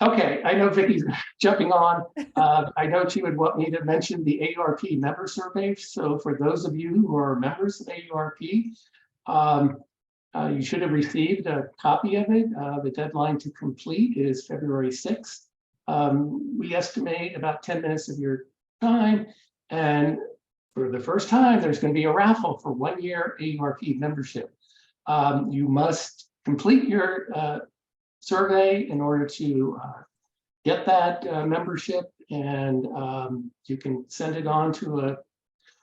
Okay, I know Vicky's jumping on. I know she would want me to mention the AURP member survey. So for those of you who are members of AURP, you should have received a copy of it. The deadline to complete is February 6th. We estimate about 10 minutes of your time. And for the first time, there's going to be a raffle for 1 year AURP membership. You must complete your survey in order to get that membership, and you can send it on to a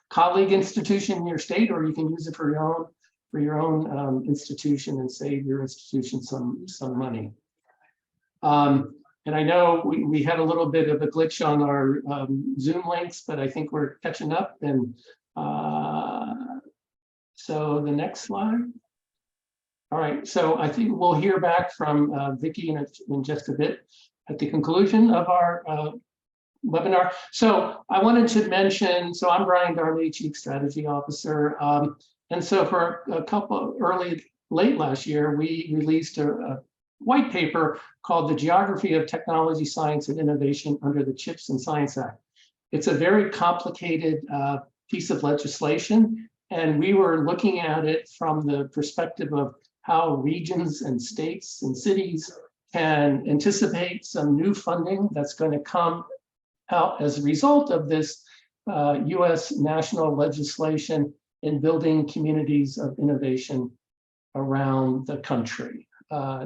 colleague institution in your state, or you can use it for your own institution and save your institution some money. And I know we had a little bit of a glitch on our Zoom links, but I think we're catching up. And so the next slide. All right, so I think we'll hear back from Vicki in just a bit at the conclusion of our webinar. So I wanted to mention, so I'm Brian Darley, Chief Strategy Officer. And so for a couple late last year, we released a white paper called The Geography of Technology, Science, and Innovation under the CHIPS and Science Act. It's a very complicated piece of legislation, and we were looking at it from the perspective of how regions and states and cities can anticipate some new funding that's going to come out as a result of this US national legislation in building communities of innovation around the country.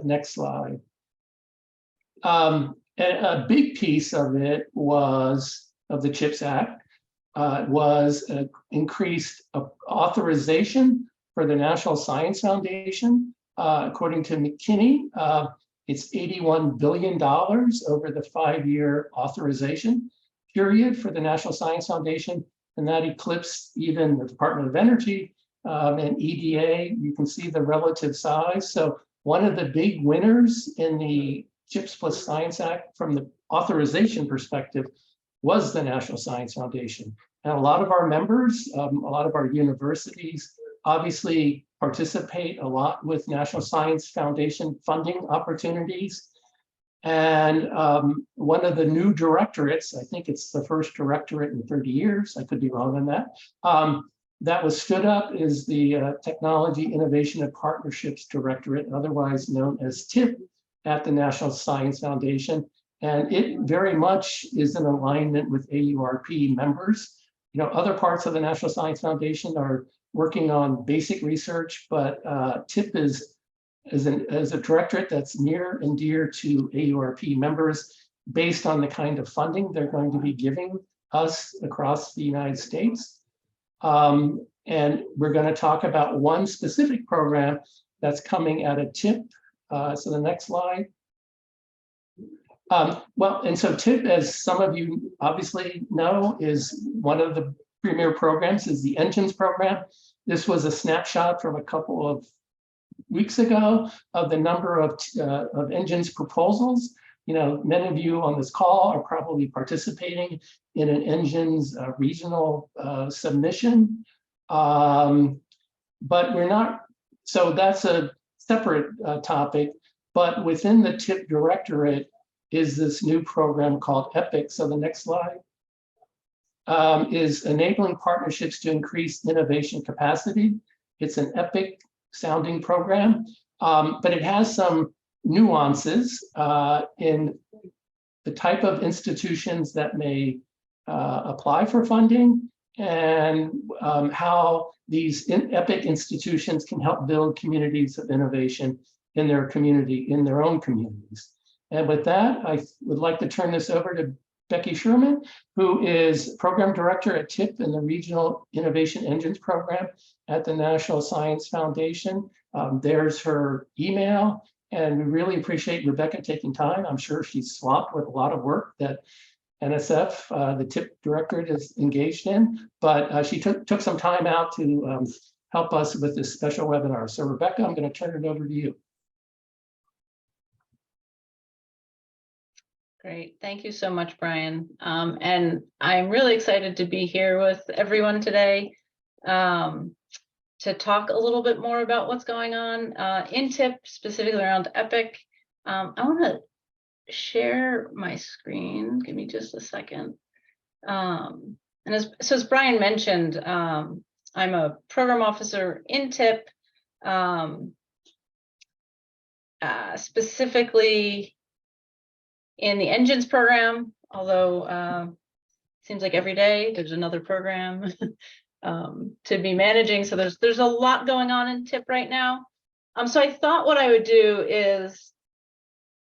Next slide. A big piece of it of the CHIPS Act was increased authorization for the National Science Foundation. According to McKinney, it's $81 billion over the 5-year authorization period for the National Science Foundation, and that eclipsed even the Department of Energy and EDA. You can see the relative size. So one of the big winners in the CHIPS plus Science Act from the authorization perspective was the National Science Foundation. And a lot of our members, a lot of our universities obviously participate a lot with National Science Foundation funding opportunities. And one of the new directorates, I think it's the first directorate in 30 years, I could be wrong on that, that was stood up is the Technology, Innovation, and Partnerships Directorate, otherwise known as TIP at the National Science Foundation. And it very much is in alignment with AURP members. You know, other parts of the National Science Foundation are working on basic research, but TIP is a directorate that's near and dear to AURP members based on the kind of funding they're going to be giving us across the United States. And we're going to talk about one specific program that's coming out of TIP. So the next slide. Well, and so TIP, as some of you obviously know, is one of the premier programs, is the Engines program. This was a snapshot from a couple of weeks ago of the number of Engines proposals. You know, many of you on this call are probably participating in an Engines regional submission, but we're not, so that's a separate topic, but within the TIP directorate is this new program called EPIIC. So the next slide is enabling partnerships to increase innovation capacity. It's an EPIIC sounding program, but it has some nuances in the type of institutions that may apply for funding and how these EPIIC institutions can help build communities of innovation in their community, in their own communities. And with that, I would like to turn this over to Becky Sherman, who is Program Director at TIP in the Regional Innovation Engines Program at the National Science Foundation. There's her email, and we really appreciate Rebecca taking time. I'm sure she's swamped with a lot of work that NSF, the TIP Directorate, is engaged in, but she took some time out to help us with this special webinar. So Rebecca, I'm going to turn it over to you. Great. Thank you so much, Brian. And I'm really excited to be here with everyone today to talk a little bit more about what's going on in TIP, specifically around EPIIC. I want to share my screen. Give me just a second. And as Brian mentioned, I'm a program officer in TIP, specifically in the engines program, although seems like every day there's another program to be managing. So there's a lot going on in TIP right now. So I thought what I would do is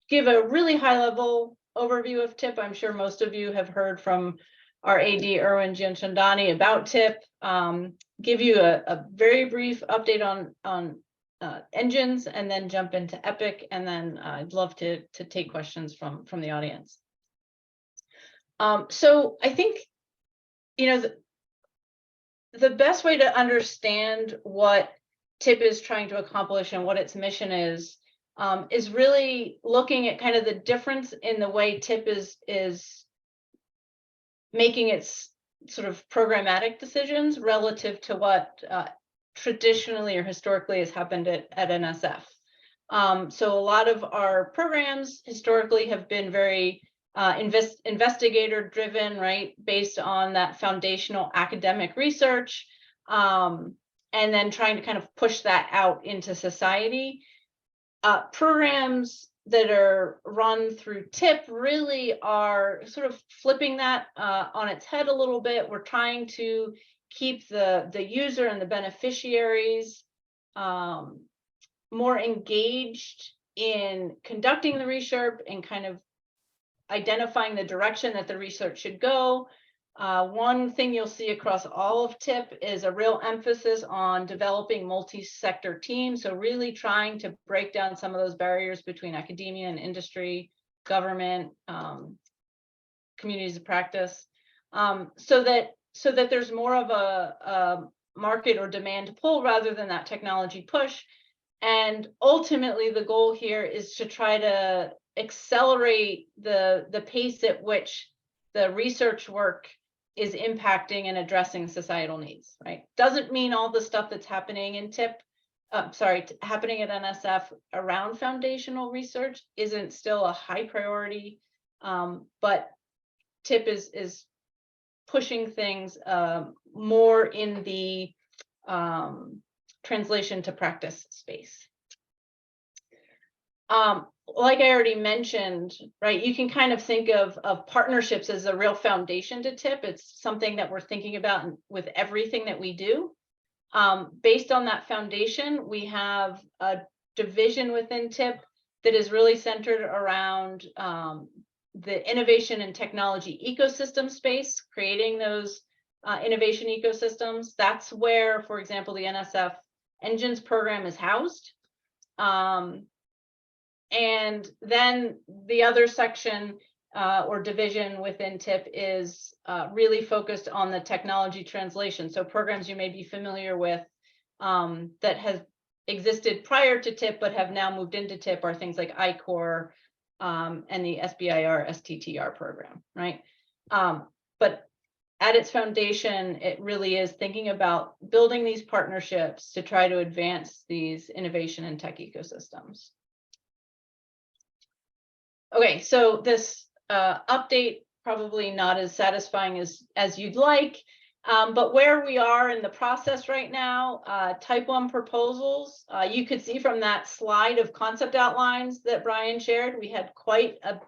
give a really high level overview of TIP. I'm sure most of you have heard from our AD Erwin Gianchandani about TIP. Give you a very brief update on engines, and then jump into EPIIC, and then I'd love to take questions from the audience. So I think, you know, the best way to understand what TIP is trying to accomplish and what its mission is really looking at kind of the difference in the way TIP is making its sort of programmatic decisions relative to what traditionally or historically has happened at NSF. So a lot of our programs historically have been very investigator driven, right, based on that foundational academic research, and then trying to kind of push that out into society. Programs that are run through TIP really are sort of flipping that on its head a little bit. We're trying to keep the user and the beneficiaries more engaged in conducting the research and kind of identifying the direction that the research should go. One thing you'll see across all of TIP is a real emphasis on developing multi-sector teams. So really trying to break down some of those barriers between academia and industry, government, communities of practice, so that there's more of a market or demand pull rather than that technology push. And ultimately, the goal here is to try to accelerate the pace at which the research work is impacting and addressing societal needs, right? Doesn't mean all the stuff that's happening in TIP, happening at NSF around foundational research isn't still a high priority, but TIP is pushing things more in the translation to practice space. Like I already mentioned, right, you can kind of think of partnerships as a real foundation to TIP. It's something that we're thinking about with everything that we do. Based on that foundation, we have a division within TIP that is really centered around the innovation and technology ecosystem space, creating those innovation ecosystems. That's where, for example, the NSF Engines program is housed. And then the other section or division within TIP is really focused on the technology translation. So programs you may be familiar with that has existed prior to TIP but have now moved into TIP are things like I-Core and the SBIR STTR program, right? But at its foundation, it really is thinking about building these partnerships to try to advance these innovation and tech ecosystems. Okay, so this update probably not as satisfying as you'd like, but where we are in the process right now, type 1 proposals, you could see from that slide of concept outlines that Brian shared, we had quite a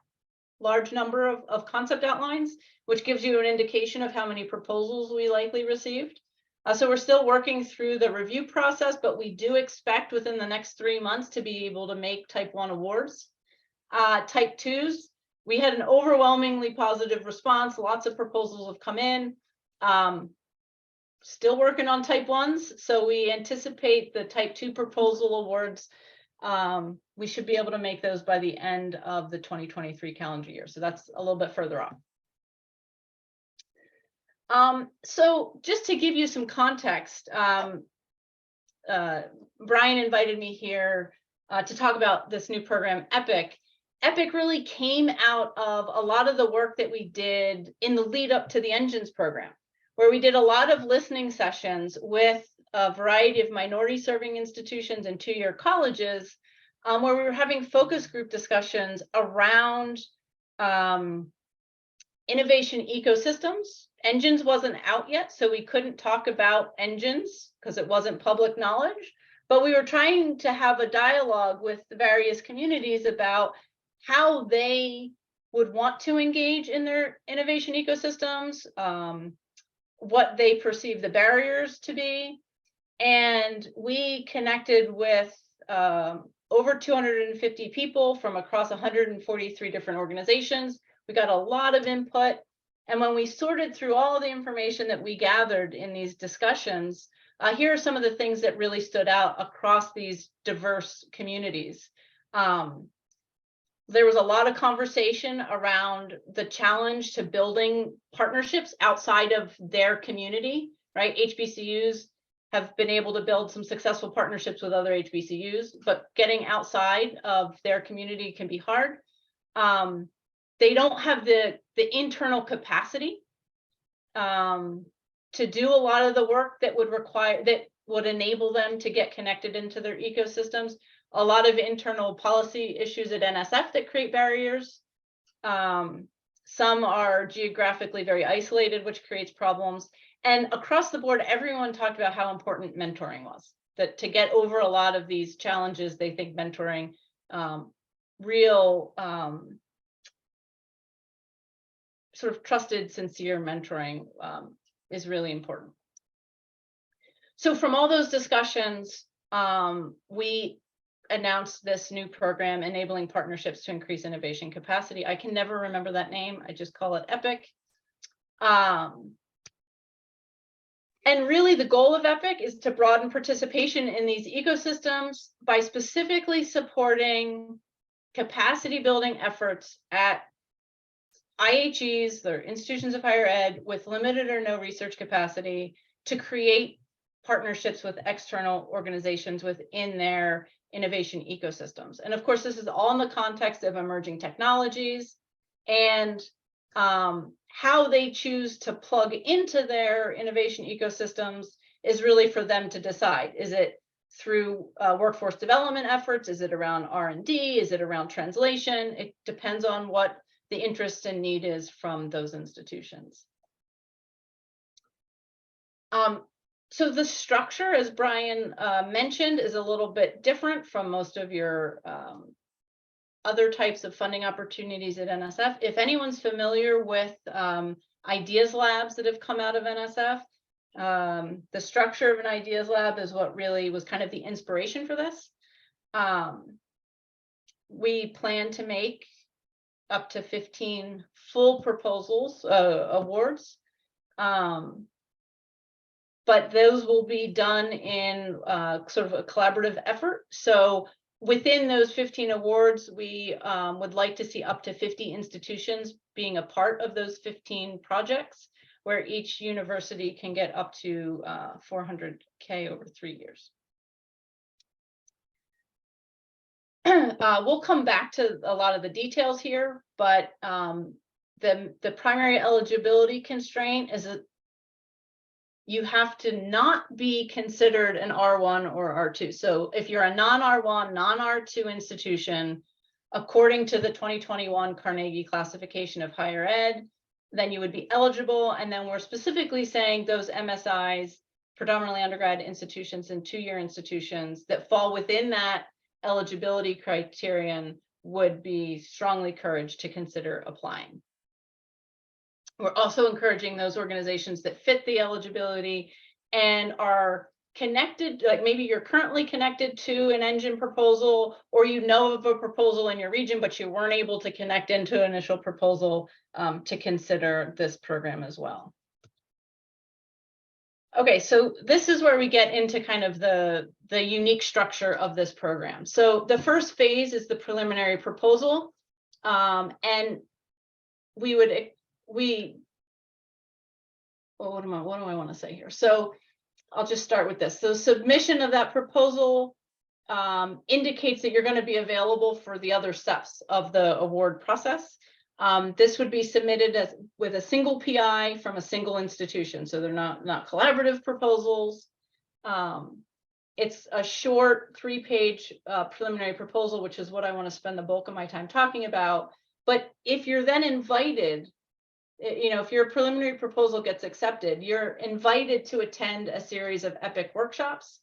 large number of concept outlines, which gives you an indication of how many proposals we likely received. So we're still working through the review process, but we do expect within the next 3 months to be able to make type 1 awards. Type 2s, we had an overwhelmingly positive response. Lots of proposals have come in. Still working on type 1s. So we anticipate the type 2 proposal awards. We should be able to make those by the end of the 2023 calendar year. So that's a little bit further off. So just to give you some context, Brian invited me here to talk about this new program, EPIIC. EPIIC really came out of a lot of the work that we did in the lead up to the Engines program, where we did a lot of listening sessions with a variety of minority serving institutions and two-year colleges where we were having focus group discussions around innovation ecosystems. Engines wasn't out yet, so we couldn't talk about engines because it wasn't public knowledge. But we were trying to have a dialogue with the various communities about how they would want to engage in their innovation ecosystems, what they perceive the barriers to be. And we connected with over 250 people from across 143 different organizations. We got a lot of input. And when we sorted through all the information that we gathered in these discussions, here are some of the things that really stood out across these diverse communities. There was a lot of conversation around the challenge to building partnerships outside of their community, right? HBCUs have been able to build some successful partnerships with other HBCUs, but getting outside of their community can be hard. They don't have the internal capacity to do a lot of the work that would enable them to get connected into their ecosystems. A lot of internal policy issues at NSF that create barriers. Some are geographically very isolated, which creates problems. And across the board, everyone talked about how important mentoring was. That to get over a lot of these challenges, they think mentoring, real sort of trusted, sincere mentoring is really important. So from all those discussions, we announced this new program, Enabling Partnerships to Increase Innovation Capacity. I can never remember that name. I just call it EPIIC. And really the goal of EPIIC is to broaden participation in these ecosystems by specifically supporting capacity building efforts at IHEs, their institutions of higher ed, with limited or no research capacity to create partnerships with external organizations within their innovation ecosystems. And of course, this is all in the context of emerging technologies and how they choose to plug into their innovation ecosystems is really for them to decide. Is it through workforce development efforts? Is it around R&D? Is it around translation? It depends on what the interest and need is from those institutions. So the structure, as Brian mentioned, is a little bit different from most of your other types of funding opportunities at NSF. If anyone's familiar with ideas labs that have come out of NSF, the structure of an ideas lab is what really was kind of the inspiration for this. We plan to make up to 15 full proposals, awards. But those will be done in sort of a collaborative effort. So within those 15 awards, we would like to see up to 50 institutions being a part of those 15 projects, where each university can get up to $400K over 3 years. We'll come back to a lot of the details here, but the primary eligibility constraint is that you have to not be considered an R1 or R2. So if you're a non-R1, non-R2 institution, according to the 2021 Carnegie Classification of Higher Ed, then you would be eligible. And then we're specifically saying those MSIs, predominantly undergrad institutions and two-year institutions that fall within that eligibility criterion would be strongly encouraged to consider applying. We're also encouraging those organizations that fit the eligibility and are connected, like maybe you're currently connected to an engine proposal, or you know of a proposal in your region, but you weren't able to connect into an initial proposal, to consider this program as well. Okay, so this is where we get into kind of the unique structure of this program. So the first phase is the preliminary proposal, and what do I want to say here? So I'll just start with this. So submission of that proposal indicates that you're going to be available for the other steps of the award process. This would be submitted with a single PI from a single institution. So they're not collaborative proposals. It's a short 3-page preliminary proposal, which is what I want to spend the bulk of my time talking about. But if you're then invited, if your preliminary proposal gets accepted, you're invited to attend a series of EPIIC workshops.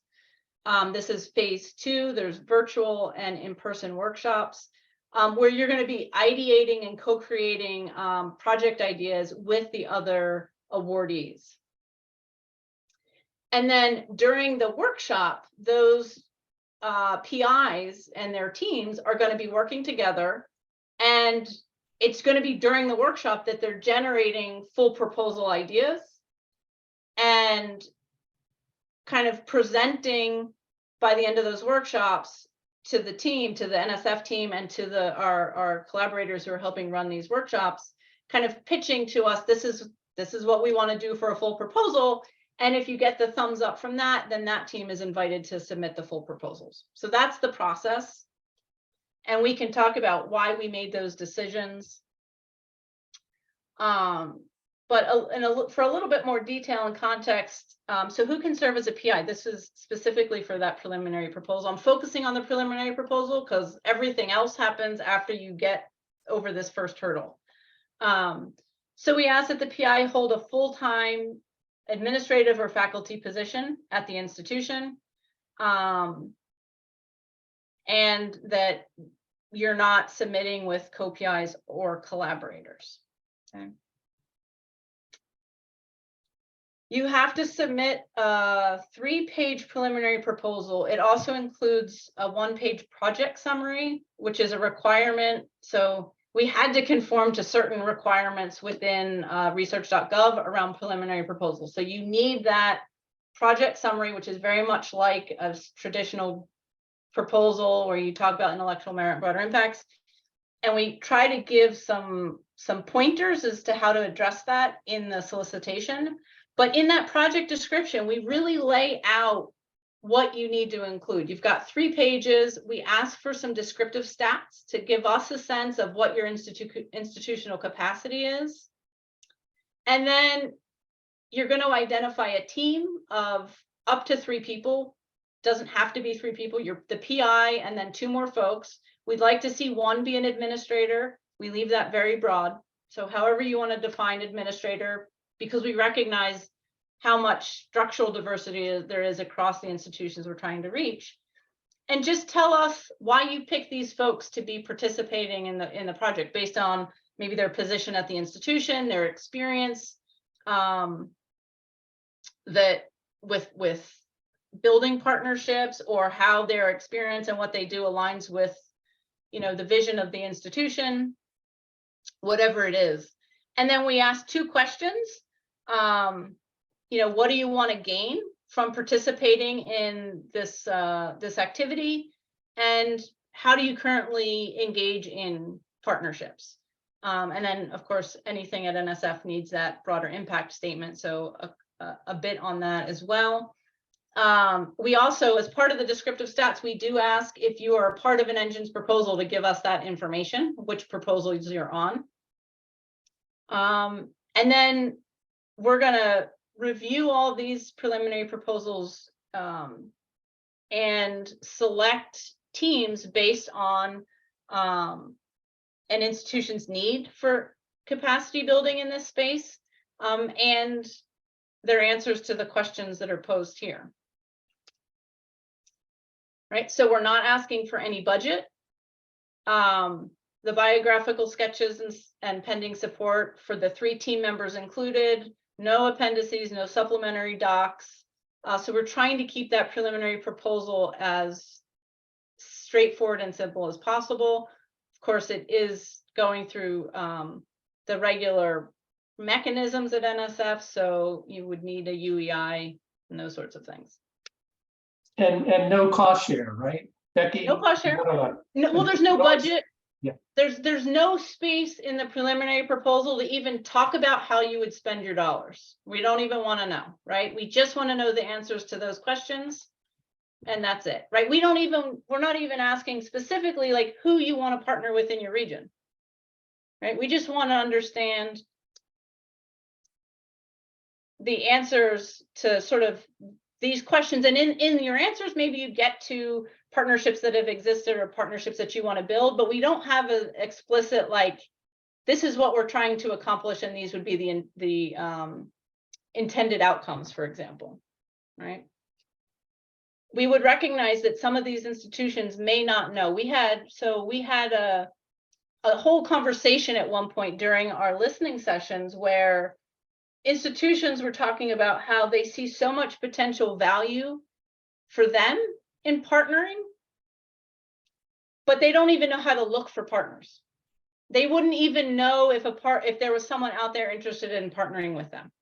This is phase 2. There's virtual and in-person workshops where you're going to be ideating and co-creating project ideas with the other awardees. And then during the workshop, those PIs and their teams are going to be working together, and it's going to be during the workshop that they're generating full proposal ideas and kind of presenting by the end of those workshops to the team, to the NSF team, and to our collaborators who are helping run these workshops, kind of pitching to us, this is what we want to do for a full proposal. And if you get the thumbs up from that, then that team is invited to submit the full proposals. So that's the process. And we can talk about why we made those decisions. But for a little bit more detail and context, so who can serve as a PI? This is specifically for that preliminary proposal. I'm focusing on the preliminary proposal because everything else happens after you get over this first hurdle. So we ask that the PI hold a full-time administrative or faculty position at the institution, and that you're not submitting with co-PIs or collaborators. Okay. You have to submit a 3-page preliminary proposal. It also includes a 1-page project summary, which is a requirement. So we had to conform to certain requirements within research.gov around preliminary proposals. So you need that project summary, which is very much like a traditional proposal where you talk about intellectual merit and broader impacts. And we try to give some pointers as to how to address that in the solicitation. But in that project description, we really lay out what you need to include. You've got 3 pages. We ask for some descriptive stats to give us a sense of what your institutional capacity is. And then you're going to identify a team of up to 3 people. Doesn't have to be 3 people. You're the PI and then 2 more folks. We'd like to see 1 be an administrator. We leave that very broad. So however you want to define administrator, because we recognize how much structural diversity there is across the institutions we're trying to reach. And just tell us why you picked these folks to be participating in the project based on maybe their position at the institution, their experience, that with building partnerships, or how their experience and what they do aligns with, the vision of the institution, whatever it is. And then we ask 2 questions. What do you want to gain from participating in this activity, and how do you currently engage in partnerships? And then, of course, anything at NSF needs that broader impact statement. So a bit on that as well. We also, as part of the descriptive stats, we do ask if you are a part of an engine's proposal to give us that information, which proposals you're on. And then we're going to review all these preliminary proposals and select teams based on an institution's need for capacity building in this space, and their answers to the questions that are posed here. Right, so we're not asking for any budget. The biographical sketches and pending support for the 3 team members included, no appendices, no supplementary docs. So we're trying to keep that preliminary proposal as straightforward and simple as possible. Of course, it is going through the regular mechanisms at NSF, so you would need a UEI and those sorts of things. And no cost share, right? Becky, no cost share. No, well, there's no budget. Yeah. There's no space in the preliminary proposal to even talk about how you would spend your dollars. We don't even want to know, right? We just want to know the answers to those questions, and that's it, right? We're not even asking specifically like who you want to partner with in your region, right? We just want to understand the answers to sort of these questions, and in your answers, maybe you get to partnerships that have existed or partnerships that you want to build, but we don't have an explicit, like, this is what we're trying to accomplish, and these would be the intended outcomes, for example, right? We would recognize that some of these institutions may not know. We had a whole conversation at one point during our listening sessions where institutions were talking about how they see so much potential value for them in partnering, but they don't even know how to look for partners. They wouldn't even know if there was someone out there interested in partnering with them,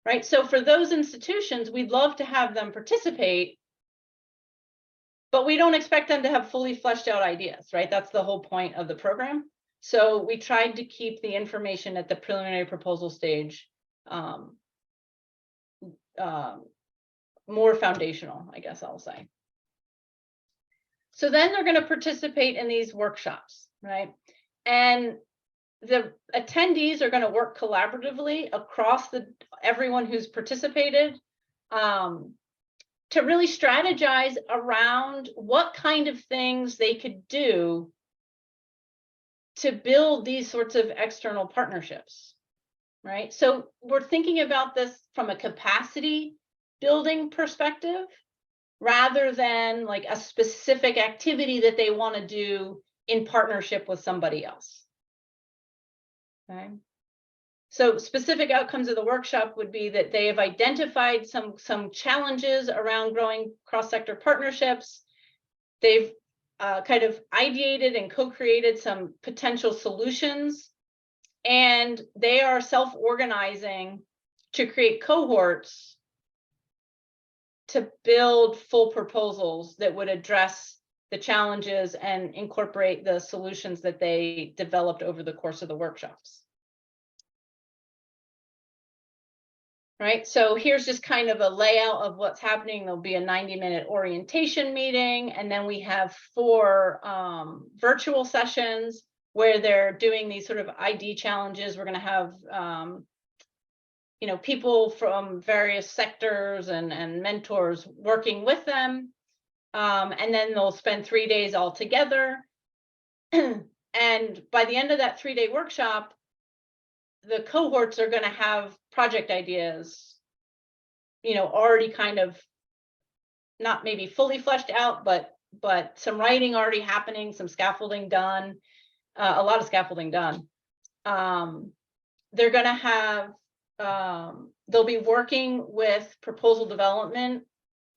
right? So for those institutions, we'd love to have them participate, but we don't expect them to have fully fleshed out ideas, right? That's the whole point of the program. So we tried to keep the information at the preliminary proposal stage more foundational, I guess I'll say. So then they're going to participate in these workshops, right? And the attendees are going to work collaboratively across everyone who's participated to really strategize around what kind of things they could do to build these sorts of external partnerships, right? So we're thinking about this from a capacity building perspective rather than like a specific activity that they want to do in partnership with somebody else. Okay. So specific outcomes of the workshop would be that they have identified some challenges around growing cross-sector partnerships. They've kind of ideated and co-created some potential solutions, and they are self-organizing to create cohorts to build full proposals that would address the challenges and incorporate the solutions that they developed over the course of the workshops. Right, so here's just kind of a layout of what's happening. There'll be a 90-minute orientation meeting, and then we have 4 virtual sessions where they're doing these sort of ID challenges. We're going to have people from various sectors and mentors working with them, and then they'll spend 3 days all together. And by the end of that 3-day workshop, the cohorts are going to have project ideas, already kind of not maybe fully fleshed out, but some writing already happening, some scaffolding done, a lot of scaffolding done. They're going to have, they'll be working with proposal development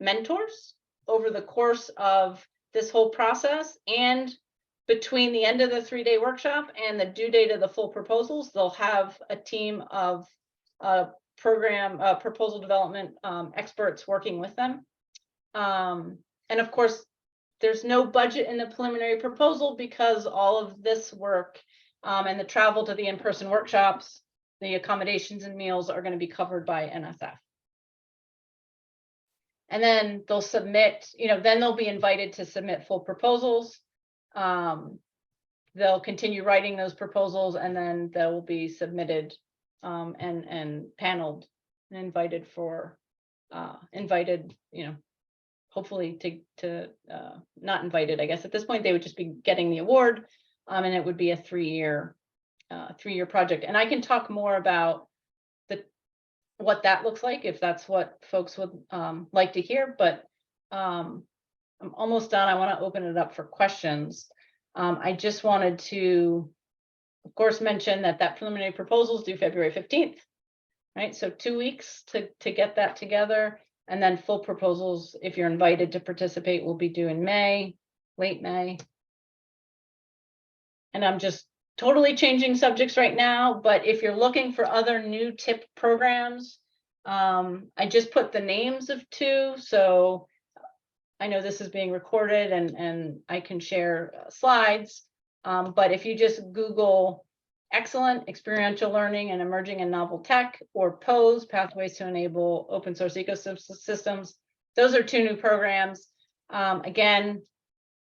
mentors over the course of this whole process, and between the end of the 3-day workshop and the due date of the full proposals, they'll have a team of proposal development experts working with them. And of course, there's no budget in the preliminary proposal because all of this work and the travel to the in-person workshops, the accommodations and meals are going to be covered by NSF. And then they'll submit, then they'll be invited to submit full proposals. They'll continue writing those proposals, and then they'll be submitted and paneled and invited hopefully to not invited. I guess at this point they would just be getting the award, and it would be a 3-year project. And I can talk more about what that looks like if that's what folks would like to hear, but I'm almost done. I want to open it up for questions. I just wanted to, of course, mention that preliminary proposal is due February 15th, right? So 2 weeks to get that together, and then full proposals, if you're invited to participate, will be due in May, late May. And I'm just totally changing subjects right now, but if you're looking for other new TIP programs, I just put the names of 2. So I know this is being recorded and I can share slides, but if you just Google Excellent Experiential Learning and Emerging and Novel Tech, or POSE, Pathways to Enable Open Source Ecosystems, those are 2 new programs. Again,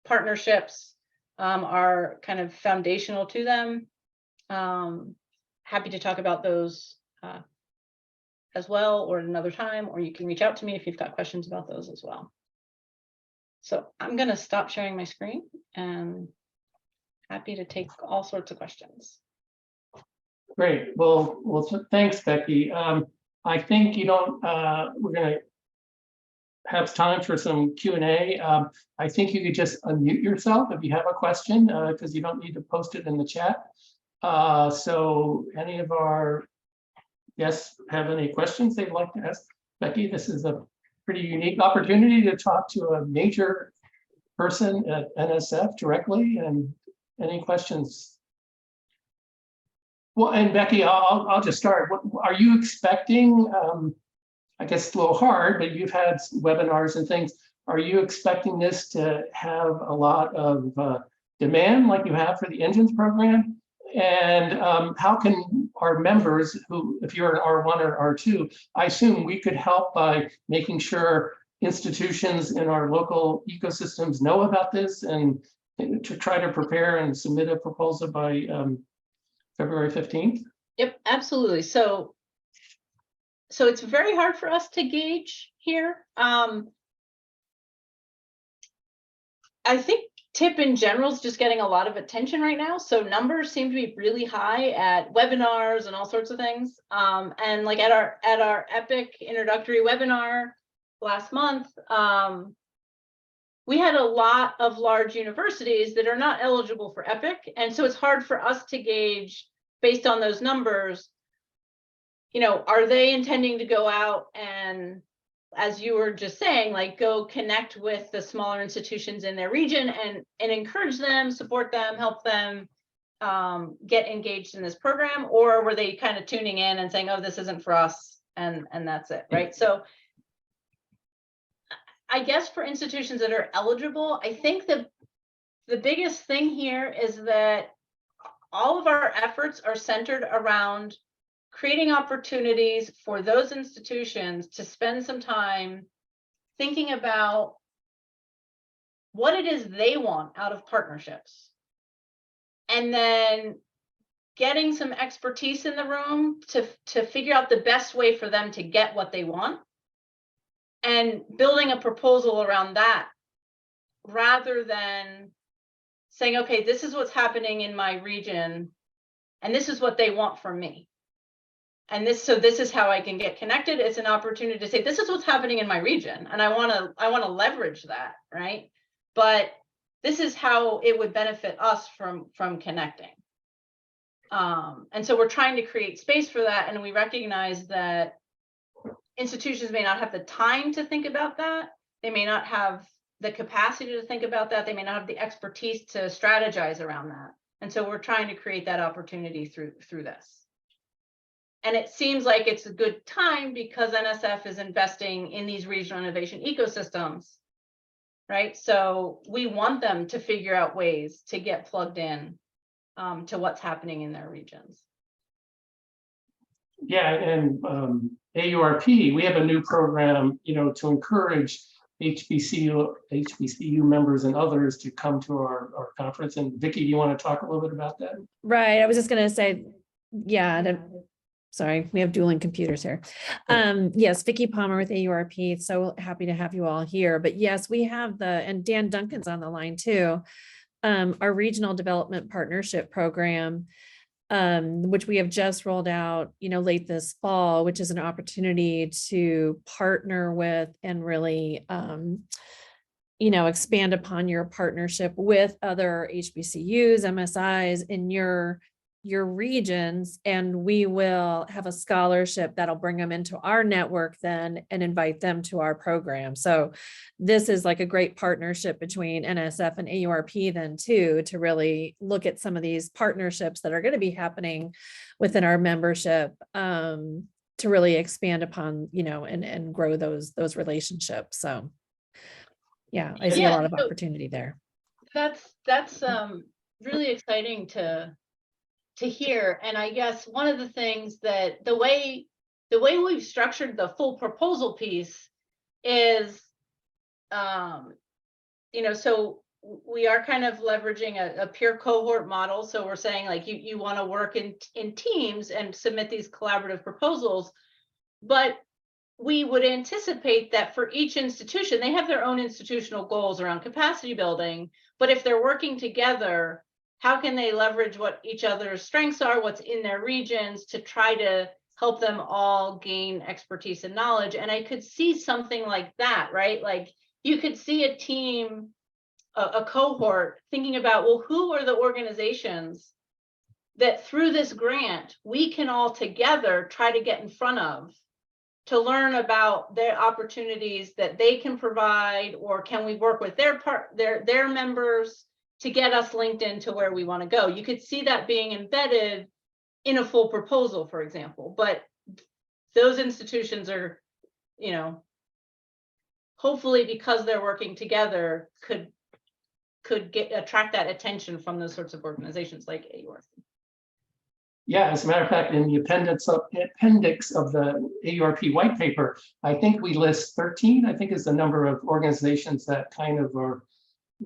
partnerships are kind of foundational to them. Happy to talk about those as well, or at another time, or you can reach out to me if you've got questions about those as well. So I'm going to stop sharing my screen and happy to take all sorts of questions. Great. Well, thanks, Becky. I think we're going to have time for some Q&A. I think you could just unmute yourself if you have a question, because you don't need to post it in the chat. So any of our guests have any questions they'd like to ask Becky? This is a pretty unique opportunity to talk to a major person at NSF directly, and any questions? Well, and Becky, I'll just start. What are you expecting? I guess it's a little hard, but you've had webinars and things. Are you expecting this to have a lot of demand like you have for the Engines program? And how can our members, who, if you're an R1 or R2, I assume we could help by making sure institutions in our local ecosystems know about this, and to try to prepare and submit a proposal by February 15th? Yep, absolutely. So it's very hard for us to gauge here. I think TIP in general is just getting a lot of attention right now. So numbers seem to be really high at webinars and all sorts of things. And like at our EPIIC introductory webinar last month, we had a lot of large universities that are not eligible for EPIIC. And so it's hard for us to gauge based on those numbers, are they intending to go out and, as you were just saying, like go connect with the smaller institutions in their region and encourage them, support them, help them get engaged in this program? Or were they kind of tuning in and saying, oh, this isn't for us, and that's it, right? So I guess for institutions that are eligible, I think the biggest thing here is that all of our efforts are centered around creating opportunities for those institutions to spend some time thinking about what it is they want out of partnerships, and then getting some expertise in the room to figure out the best way for them to get what they want, and building a proposal around that, rather than saying, okay, this is what's happening in my region, and this is what they want from me. And this is how I can get connected. It's an opportunity to say, this is what's happening in my region, and I want to leverage that, right? But this is how it would benefit us from connecting. And so we're trying to create space for that, and we recognize that institutions may not have the time to think about that. They may not have the capacity to think about that. They may not have the expertise to strategize around that. And so we're trying to create that opportunity through this. And it seems like it's a good time because NSF is investing in these regional innovation ecosystems, right? So we want them to figure out ways to get plugged in to what's happening in their regions. Yeah, and AURP, we have a new program, to encourage HBCU members and others to come to our conference. And Vicki, do you want to talk a little bit about that? Right. I was just going to say, yeah, sorry, we have dueling computers here. Yes, Vicki Palmer with AURP. So happy to have you all here. But yes, we have and Dan Duncan's on the line too, our Regional Development Partnership Program, which we have just rolled out, late this fall, which is an opportunity to partner with and really, expand upon your partnership with other HBCUs, MSIs in your regions, and we will have a scholarship that'll bring them into our network then and invite them to our program. So this is like a great partnership between NSF and AURP then too, to really look at some of these partnerships that are going to be happening within our membership, to really expand upon, and grow those relationships. So yeah, I see a lot of opportunity there. That's really exciting to hear. And I guess one of the things that the way we've structured the full proposal piece is, so we are kind of leveraging a peer cohort model. So we're saying like you want to work in teams and submit these collaborative proposals. But we would anticipate that for each institution, they have their own institutional goals around capacity building. But if they're working together, how can they leverage what each other's strengths are, what's in their regions, to try to help them all gain expertise and knowledge? And I could see something like that, right? Like you could see a team, a cohort thinking about, well, who are the organizations that through this grant, we can all together try to get in front of, to learn about their opportunities that they can provide, or can we work with their members to get us linked into where we want to go? You could see that being embedded in a full proposal, for example, but those institutions are, you know, hopefully because they're working together could attract that attention from those sorts of organizations like AURC. Yeah, as a matter of fact, in the appendix of the AURP white paper, I think we list 13, I think is the number of organizations that kind of are,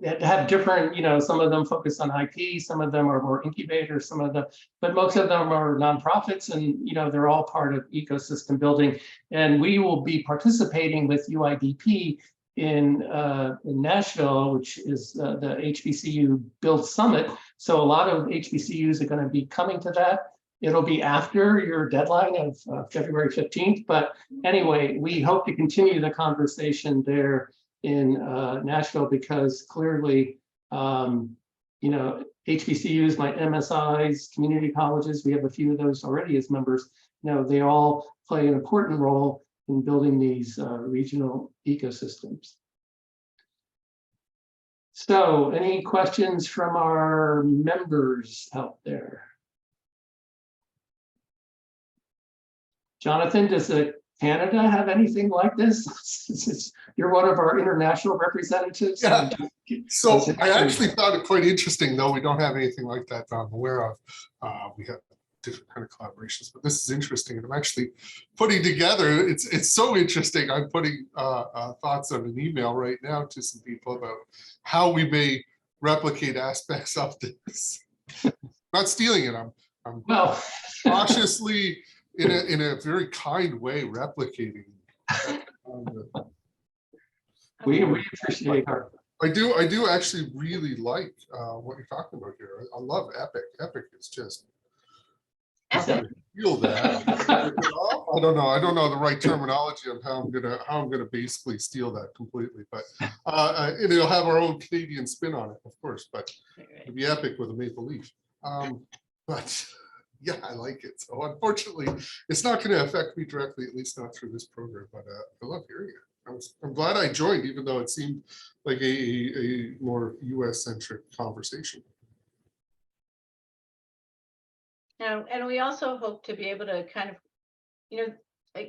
that have different, you know, some of them focus on IP, some of them are more incubators, some of them, but most of them are nonprofits, and, you know, they're all part of ecosystem building. And we will be participating with UIDP in Nashville, which is the HBCU Build Summit. So a lot of HBCUs are going to be coming to that. It'll be after your deadline of February 15th. But anyway, we hope to continue the conversation there in Nashville, because clearly, you know, HBCUs, like MSIs, community colleges, we have a few of those already as members. You know, they all play an important role in building these regional ecosystems. So, any questions from our members out there? Jonathan, does Canada have anything like this? You're one of our international representatives. Yeah. So I actually found it quite interesting, though we don't have anything like that that I'm aware of. We have different kind of collaborations, but this is interesting, and I'm actually putting together, it's so interesting, I'm putting thoughts on an email right now to some people about how we may replicate aspects of this. Not stealing it, I'm well, cautiously in a very kind way replicating. We appreciate our. I do actually really like what you're talking about here. I love EPIIC. EPIIC is just feel that. I don't know the right terminology of how I'm gonna basically steal that completely, but it'll have our own Canadian spin on it, of course, but it'll be EPIIC with a maple leaf. But yeah, I like it. So unfortunately, it's not going to affect me directly, at least not through this program, but I love hearing it. I'm glad I joined, even though it seemed like a more US-centric conversation. And we also hope to be able to kind of, you know,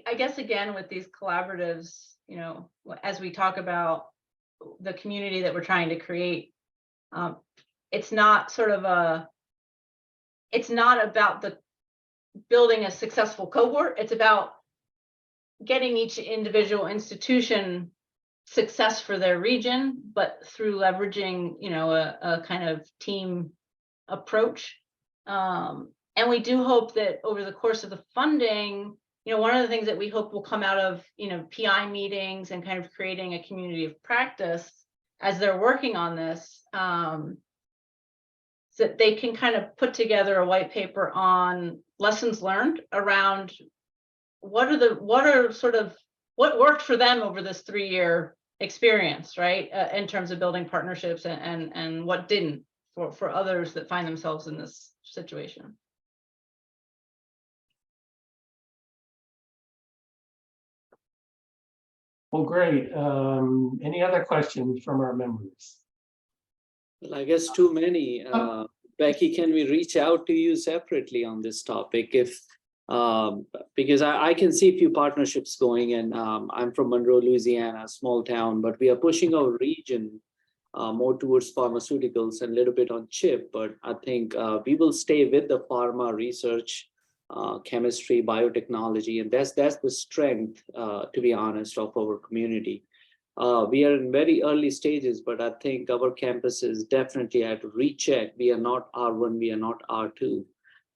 I guess again with these collaboratives, you know, as we talk about the community that we're trying to create, it's not sort of it's not about the building a successful cohort. It's about getting each individual institution success for their region, but through leveraging, you know, a kind of team approach. And we do hope that over the course of the funding, you know, one of the things that we hope will come out of, you know, PI meetings and kind of creating a community of practice as they're working on this, so that they can kind of put together a white paper on lessons learned around what worked for them over this 3-year experience, right? In terms of building partnerships, and what didn't for others that find themselves in this situation. Well, great. Any other questions from our members? Well, I guess too many. Becky, can we reach out to you separately on this topic? If because I can see a few partnerships going, and I'm from Monroe, Louisiana, small town, but we are pushing our region more towards pharmaceuticals and a little bit on chip. But I think we will stay with the pharma research, chemistry, biotechnology, and that's the strength, to be honest, of our community. We are in very early stages, but I think our campuses definitely have to recheck. We are not R1, we are not R2.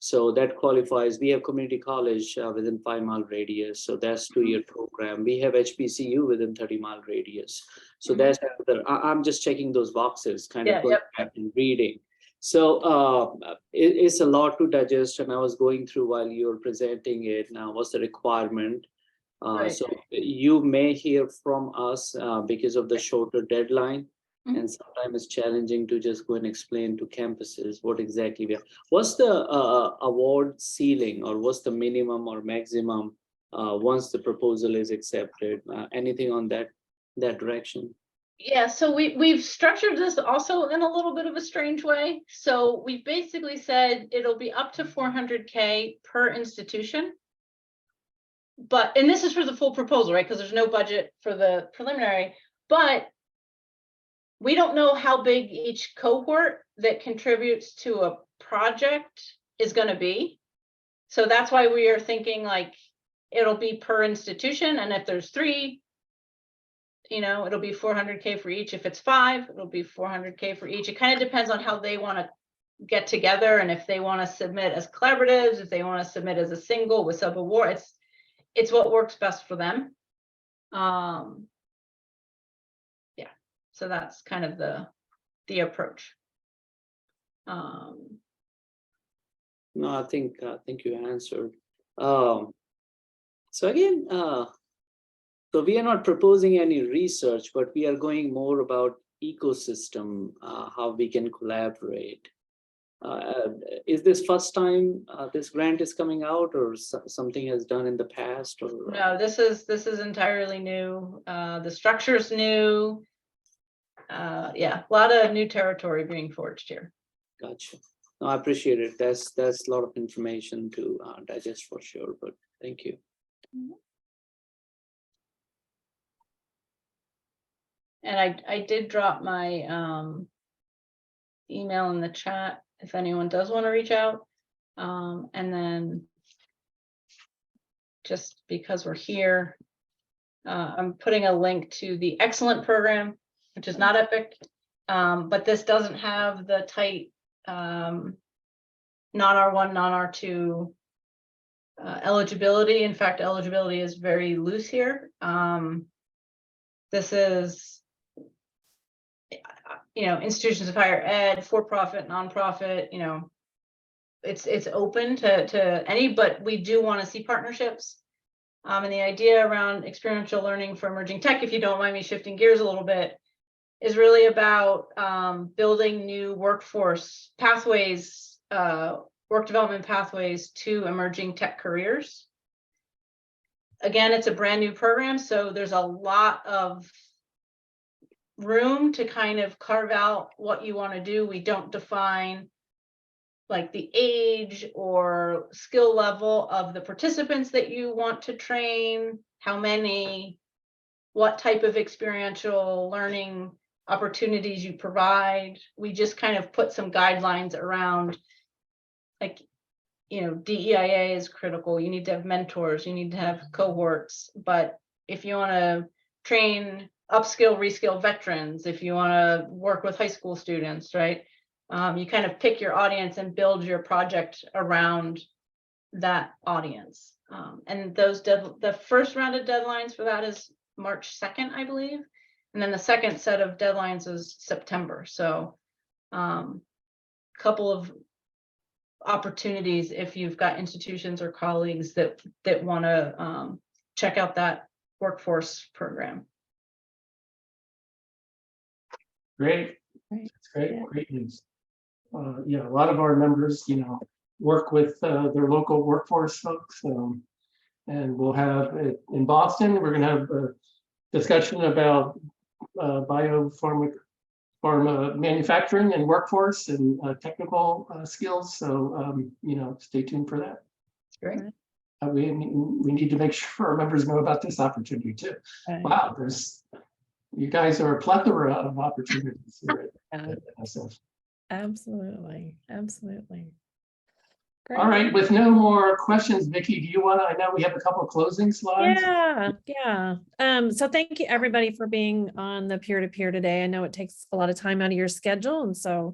So that qualifies. We have community college within 5-mile radius. So that's 2-year program. We have HBCU within 30-mile radius. So that's another, I'm just checking those boxes, kind Yeah, of going back and reading. So it's a lot to digest, and I was going through while you were presenting it. Now, what's the requirement? Right. So you may hear from us because of the shorter deadline. Mhm. And sometimes it's challenging to just go and explain to campuses what exactly we are. What's the award ceiling, or what's the minimum or maximum once the proposal is accepted? Anything on that direction? Yeah, so we've structured this also in a little bit of a strange way. So we basically said it'll be up to 400K per institution. But, and this is for the full proposal, right? Because there's no budget for the preliminary, but we don't know how big each cohort that contributes to a project is going to be. So that's why we are thinking like it'll be per institution. And if there's 3, it'll be 400K for each. If it's 5, it'll be 400K for each. It kind of depends on how they want to get together, and if they want to submit as collaboratives, if they want to submit as a single with sub award. It's what works best for them. Yeah, so that's kind of the approach. No, I think you answered. So again, so we are not proposing any research, but we are going more about ecosystem, how we can collaborate. Is this first time this grant is coming out, or something has done in the past? Or No, this is entirely new. The structure's new. Yeah, a lot of new territory being forged here. Gotcha. No, I appreciate it. That's a lot of information to digest for sure. But thank you. And I did drop my email in the chat if anyone does want to reach out. And then just because we're here, I'm putting a link to the excellent program, which is not EPIIC, but this doesn't have the tight non-R1, non-R2 eligibility. In fact, eligibility is very loose here. This is, institutions of higher ed, for-profit, nonprofit, it's open to any, but we do want to see partnerships. And the idea around experiential learning for emerging tech, if you don't mind me shifting gears a little bit, is really about building new workforce pathways, work development pathways to emerging tech careers. Again, it's a brand new program, so there's a lot of room to kind of carve out what you want to do. We don't define like the age or skill level of the participants that you want to train, how many, what type of experiential learning opportunities you provide. We just kind of put some guidelines around, like, DEIA is critical. You need to have mentors, you need to have cohorts. But if you want to train, upskill, reskill veterans, if you want to work with high school students, right? You kind of pick your audience and build your project around that audience. And the first round of deadlines for that is March 2nd, I believe. And then the second set of deadlines is September. So couple of opportunities if you've got institutions or colleagues that want to check out that workforce program. Great. Right. That's great. Yeah. Great news. Yeah, a lot of our members, work with their local workforce folks. And we'll have it in Boston. We're going to have a discussion about pharma manufacturing and workforce and technical skills. So, stay tuned for that. Great. We need to make sure our members know about this opportunity too. Right. Wow, you guys are a plethora of opportunities here Yeah. at SF. Absolutely. Absolutely. All right, with no more questions, Vicki, do you want to, I know we have a couple of closing slides. Yeah. So thank you everybody for being on the peer-to-peer today. I know it takes a lot of time out of your schedule, and so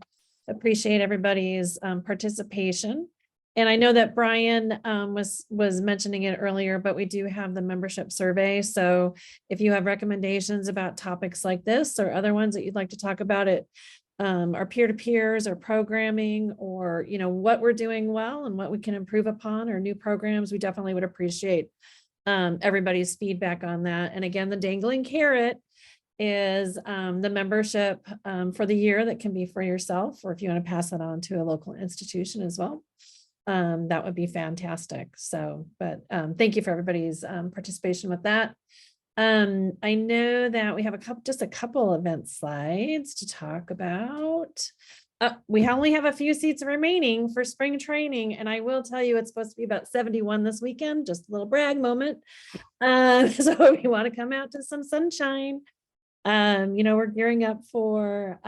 appreciate everybody's participation. And I know that Brian was mentioning it earlier, but we do have the membership survey. So if you have recommendations about topics like this or other ones that you'd like to talk about it, our peer-to-peers or programming, or, you know, what we're doing well and what we can improve upon, or new programs, we definitely would appreciate everybody's feedback on that. And again, the dangling carrot is the membership for the year that can be for yourself, or if you want to pass it on to a local institution as well. That would be fantastic. So, but thank you for everybody's participation with that. I know that we have just a couple event slides to talk about. We only have a few seats remaining for spring training, and I will tell you it's supposed to be about 71 this weekend, just a little brag moment. So if you want to come out to some sunshine, you know, we're gearing up for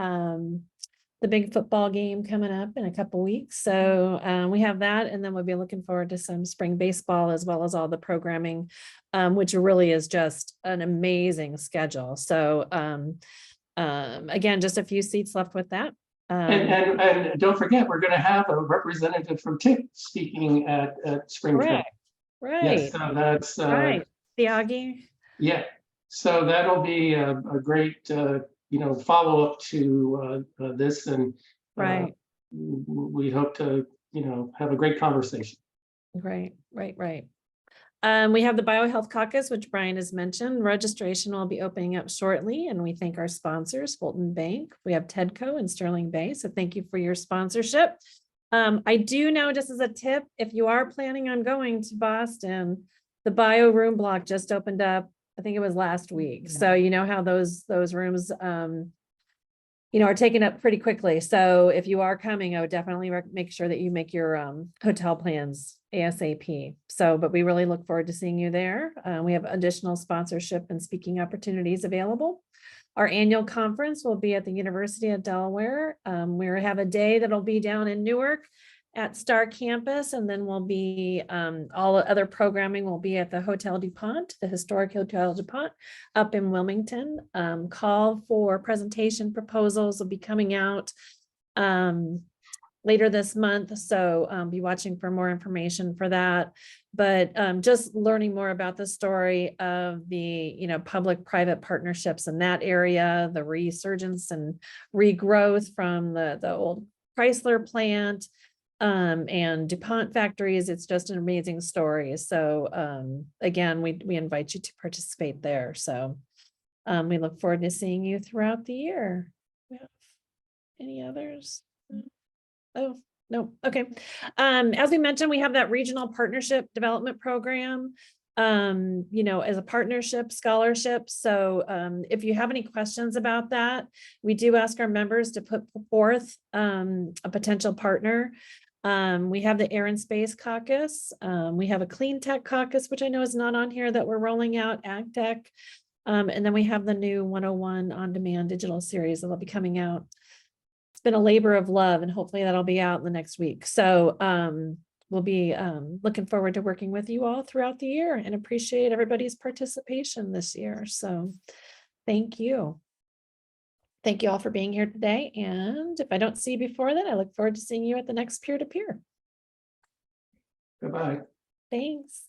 the big football game coming up in a couple weeks. So we have that, and then we'll be looking forward to some spring baseball, as well as all the programming, which really is just an amazing schedule. So again, just a few seats left with that. And don't forget, we're going to have a representative from TIC speaking at spring training. Right. Yes, so that's Right. Thiagi. yeah. So that'll be a great you know, follow up to this, and Right. we hope to, you know, have a great conversation. Right. We have the BioHealth Caucus, which Brian has mentioned. Registration will be opening up shortly, and we thank our sponsors, Fulton Bank. We have Tedco and Sterling Bay, so thank you for your sponsorship. I do know, just as a tip, if you are planning on going to Boston, the bio room block just opened up. I think it was last week. So you know how those rooms, you know, are taken up pretty quickly. So if you are coming, I would definitely make sure that you make your hotel plans ASAP. So, but we really look forward to seeing you there. We have additional sponsorship and speaking opportunities available. Our annual conference will be at the University of Delaware. We have a day that'll be down in Newark at Star Campus, and then we'll be all the other programming will be at the Hotel DuPont, the historic Hotel DuPont up in Wilmington. Call for presentation proposals will be coming out later this month, so be watching for more information for that. But just learning more about the story of the, you know, public-private partnerships in that area, the resurgence and regrowth from the old Chrysler plant, and DuPont factories. It's just an amazing story. So again, we invite you to participate there. So we look forward to seeing you throughout the year. We have any others? Oh, no. Okay. As we mentioned, we have that regional partnership development program, you know, as a partnership scholarship. So if you have any questions about that, we do ask our members to put forth a potential partner. We have the Air and Space Caucus. We have a Clean Tech Caucus, which I know is not on here, that we're rolling out, Ag Tech. And then we have the new 101 on-demand digital series that will be coming out. It's been a labor of love, and hopefully that'll be out in the next week. So we'll be looking forward to working with you all throughout the year, and appreciate everybody's participation this year. So thank you. Thank you all for being here today. And if I don't see you before then, I look forward to seeing you at the next peer-to-peer. Goodbye. Thanks.